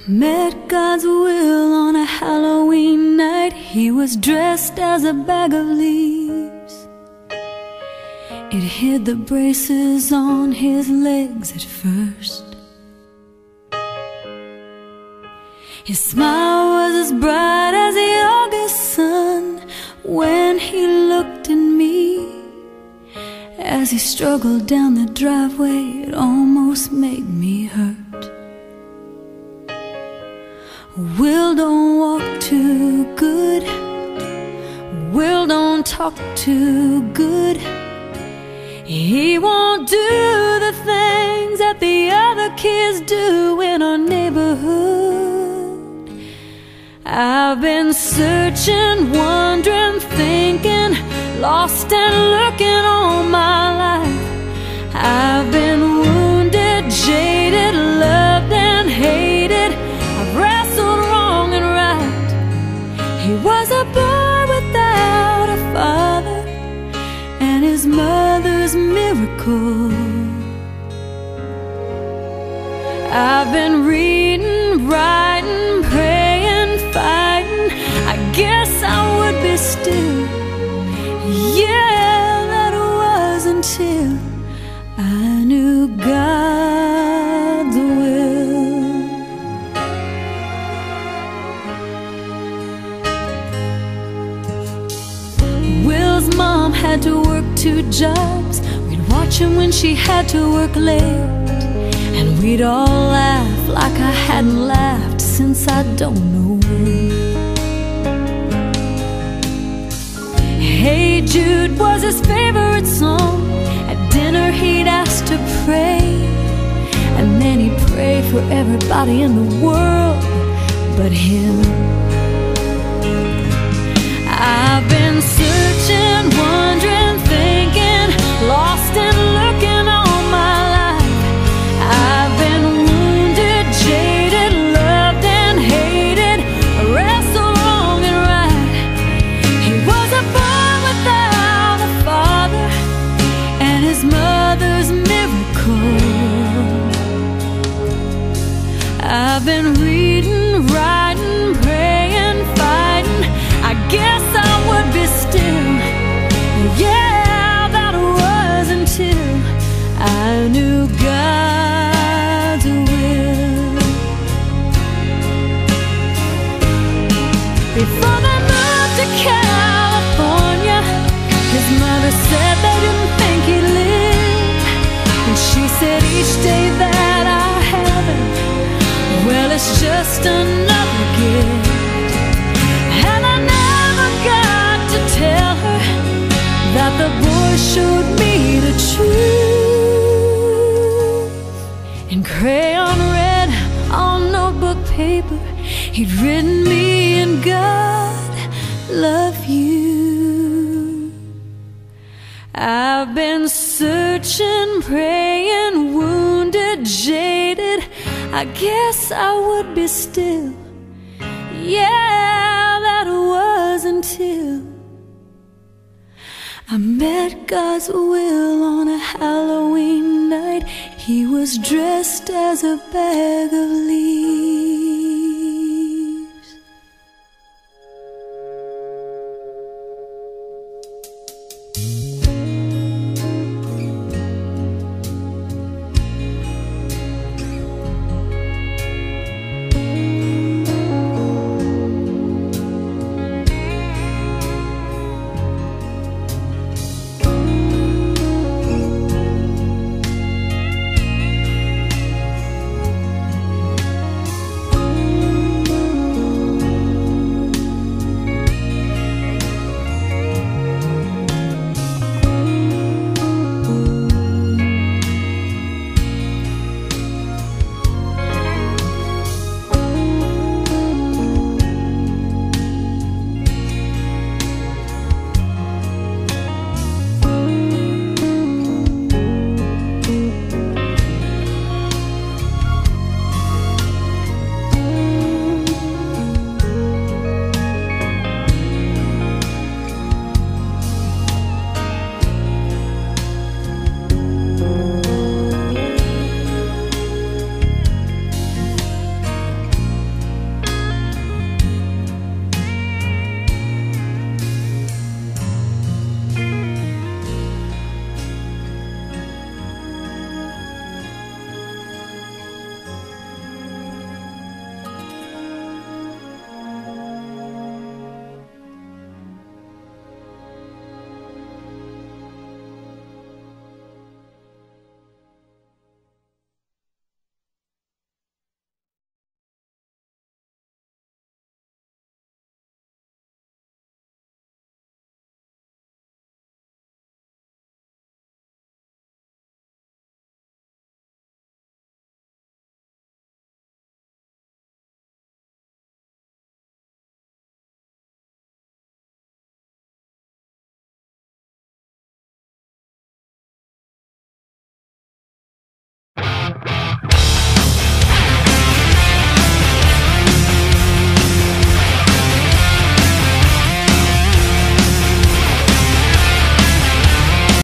Met God's will on a Halloween night. He was dressed as a bag of leaves. It hid the braces on his legs at first. His smile was as bright as the August sun when he looked at me. As he struggled down the driveway, it almost made me hurt. Will don't walk too good. Will don't talk too good. He won't do the things that the other kids do in our neighborhood. I've been searching, wondering, thinking, lost and looking all my life. I've been wounded, jaded, loved and hated. I've wrestled wrong and right. He was a boy without a father and his mother's miracle. I've been reading, writing, praying, fighting. I guess I would be still. Yeah, that was until I knew God's will. Will's mom had to work 2 jobs. We'd watch him when she had to work late, and we'd all laugh like I hadn't laughed since I don't know when. Hey Jude was his favorite song. At dinner he'd ask to pray, and then he'd pray for everybody in the world but him. I've been searching, wondering, thinking, lost and looking all my life. I've been wounded, jaded, loved and hated. I wrestled wrong and right. He was a boy without a father and his mother's miracle. I've been reading, writing, praying, fighting. I guess I would be still. Yeah, that was until I knew God's will. Before they moved to California, his mother said they didn't think he'd live, and she said each day that I haven't, well, it's just another gift. And I never got to tell her that the boy showed me the truth. In crayon red on notebook paper, he'd written me and God love you. I've been searching, praying, wounded, jaded. I guess I would be still. Yeah, that was until I met God's will on a Halloween night. He was dressed as a bag of leaves.